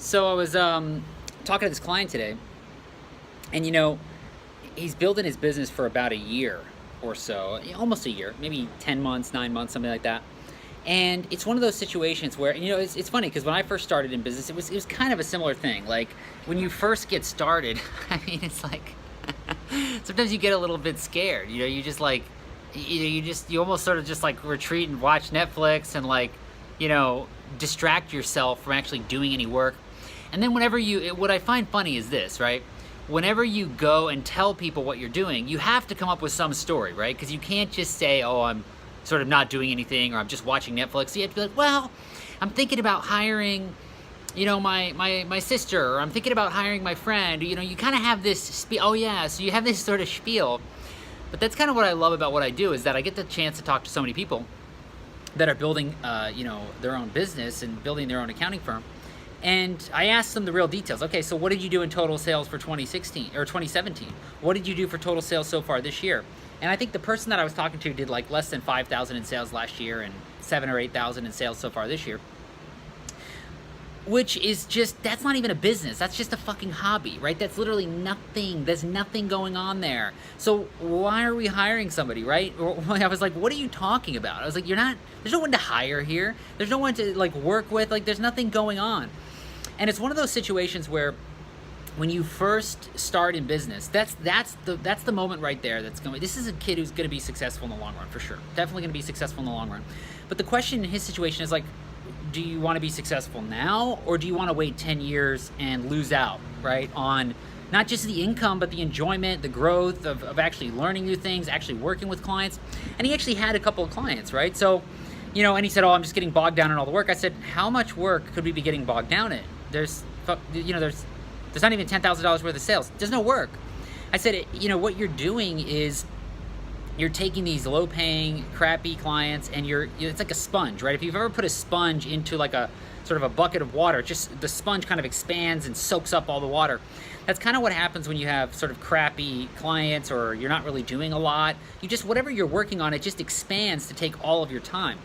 So I was talking to this client today, and he's building his business for about a year or so, almost a year, maybe 10 months, 9 months, something like that. And it's one of those situations where, it's funny because when I first started in business, it was kind of a similar thing. Like when you first get started, I mean, it's like sometimes you get a little bit scared. You just like, you almost sort of just like retreat and watch Netflix and like, distract yourself from actually doing any work. And then what I find funny is this, right? Whenever you go and tell people what you're doing, you have to come up with some story, right? Because you can't just say, oh, I'm sort of not doing anything, or I'm just watching Netflix. So you have to be like, well, I'm thinking about hiring, my sister, or I'm thinking about hiring my friend. You kind of have this spiel. Oh yeah, so you have this sort of spiel. But that's kind of what I love about what I do, is that I get the chance to talk to so many people that are building, their own business and building their own accounting firm. And I asked them the real details. Okay, so what did you do in total sales for 2016 or 2017? What did you do for total sales so far this year? And I think the person that I was talking to did like less than 5,000 in sales last year and 7 or 8,000 in sales so far this year. Which is just, that's not even a business. That's just a fucking hobby, right? That's literally nothing. There's nothing going on there. So why are we hiring somebody, right? I was like, what are you talking about? I was like, there's no one to hire here. There's no one to like work with. Like there's nothing going on. And it's one of those situations where when you first start in business, that's the moment right there this is a kid who's going to be successful in the long run, for sure. Definitely going to be successful in the long run. But the question in his situation is like, do you want to be successful now, or do you want to wait 10 years and lose out, right, on not just the income, but the enjoyment, the growth of actually learning new things, actually working with clients? And he actually had a couple of clients, right? So, and he said, oh, I'm just getting bogged down in all the work. I said, how much work could we be getting bogged down in? There's not even $10,000 worth of sales. There's no work. I said, what you're doing is you're taking these low-paying, crappy clients, and it's like a sponge, right? If you've ever put a sponge into like a sort of a bucket of water, just the sponge kind of expands and soaks up all the water. That's kind of what happens when you have sort of crappy clients, or you're not really doing a lot. Whatever you're working on, it just expands to take all of your time.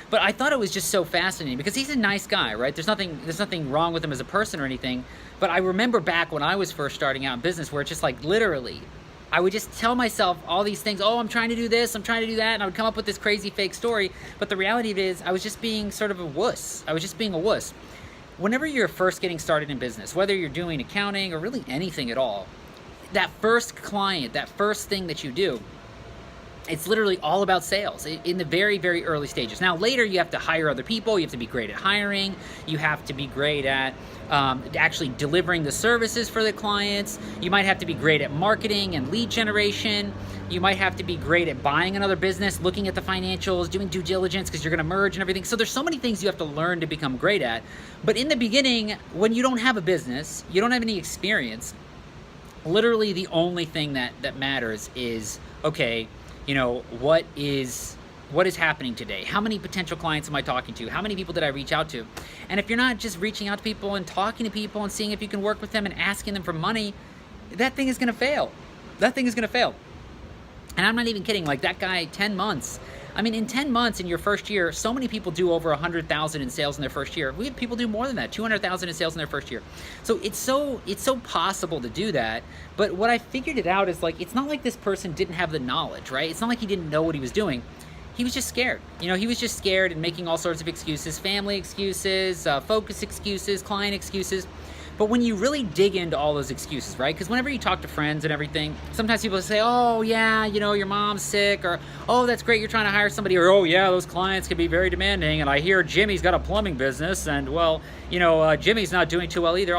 But I thought it was just so fascinating because he's a nice guy, right? There's nothing wrong with him as a person or anything. But I remember back when I was first starting out in business, where it's just like literally, I would just tell myself all these things. Oh, I'm trying to do this, I'm trying to do that, and I would come up with this crazy fake story. But the reality of it is, I was just being sort of a wuss. I was just being a wuss. Whenever you're first getting started in business, whether you're doing accounting or really anything at all, that first client, that first thing that you do, it's literally all about sales in the very, very early stages. Now, later you have to hire other people. You have to be great at hiring. You have to be great at actually delivering the services for the clients. You might have to be great at marketing and lead generation. You might have to be great at buying another business, looking at the financials, doing due diligence because you're going to merge and everything. So there's so many things you have to learn to become great at. But in the beginning, when you don't have a business, you don't have any experience, literally the only thing that matters is, okay, what is happening today? How many potential clients am I talking to? How many people did I reach out to? And if you're not just reaching out to people and talking to people and seeing if you can work with them and asking them for money, that thing is going to fail. That thing is going to fail. And I'm not even kidding. Like that guy, 10 months. I mean, in 10 months in your first year, so many people do over 100,000 in sales in their first year. We have people do more than that, 200,000 in sales in their first year. So it's so possible to do that. But what I figured it out is like, it's not like this person didn't have the knowledge, right? It's not like he didn't know what he was doing. He was just scared. He was just scared and making all sorts of excuses, family excuses, focus excuses, client excuses. But when you really dig into all those excuses, right? Because whenever you talk to friends and everything, sometimes people say, oh, yeah, your mom's sick, or, oh, that's great, you're trying to hire somebody, or, oh, yeah, those clients can be very demanding, and I hear Jimmy's got a plumbing business, and, well, Jimmy's not doing too well either.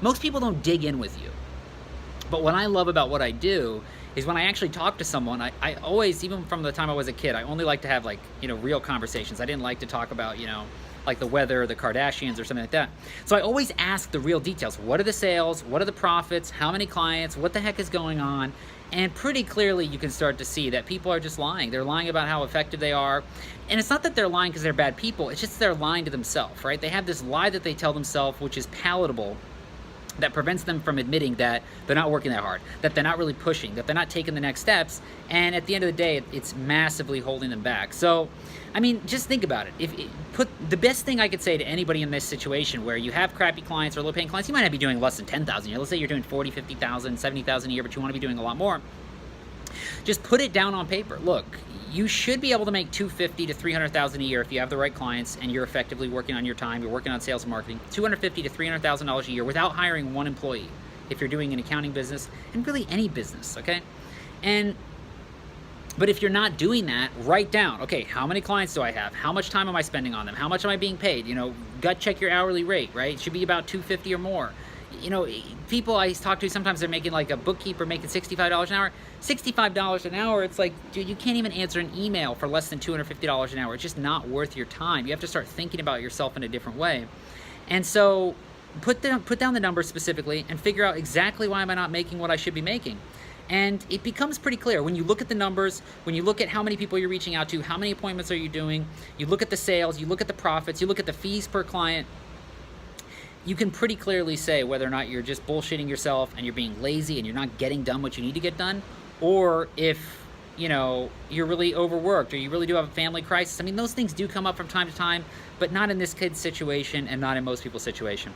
Most people don't dig in with you. But what I love about what I do is when I actually talk to someone, I always, even from the time I was a kid, I only like to have, like, real conversations. I didn't like to talk about, like the weather, the Kardashians, or something like that. So I always ask the real details. What are the sales? What are the profits? How many clients? What the heck is going on? And pretty clearly you can start to see that people are just lying. They're lying about how effective they are. And it's not that they're lying because they're bad people. It's just they're lying to themselves, right? They have this lie that they tell themselves, which is palatable, that prevents them from admitting that they're not working that hard, that they're not really pushing, that they're not taking the next steps, and at the end of the day, it's massively holding them back. So, I mean, just think about it. Put the best thing I could say to anybody in this situation where you have crappy clients or low-paying clients, you might not be doing less than 10,000 a year. Let's say you're doing 40, 50,000, 70,000 a year, but you want to be doing a lot more. Just put it down on paper. Look, you should be able to make $250,000 to $300,000 a year if you have the right clients and you're effectively working on your time, you're working on sales and marketing. $250,000 to $300,000 a year without hiring one employee if you're doing an accounting business, and really any business, okay? But if you're not doing that, write down, okay, how many clients do I have? How much time am I spending on them? How much am I being paid? You know, gut check your hourly rate, right? It should be about $250 or more. You know, people I talk to, sometimes they're making, like a bookkeeper making $65 an hour. $65 an hour, it's like, dude, you can't even answer an email for less than $250 an hour. It's just not worth your time. You have to start thinking about yourself in a different way. And so put down the numbers specifically and figure out exactly why am I not making what I should be making. And it becomes pretty clear when you look at the numbers, when you look at how many people you're reaching out to, how many appointments are you doing, you look at the sales, you look at the profits, you look at the fees per client, you can pretty clearly say whether or not you're just bullshitting yourself and you're being lazy and you're not getting done what you need to get done, or if, you know, you're really overworked or you really do have a family crisis. I mean, those things do come up from time to time, but not in this kid's situation and not in most people's situation.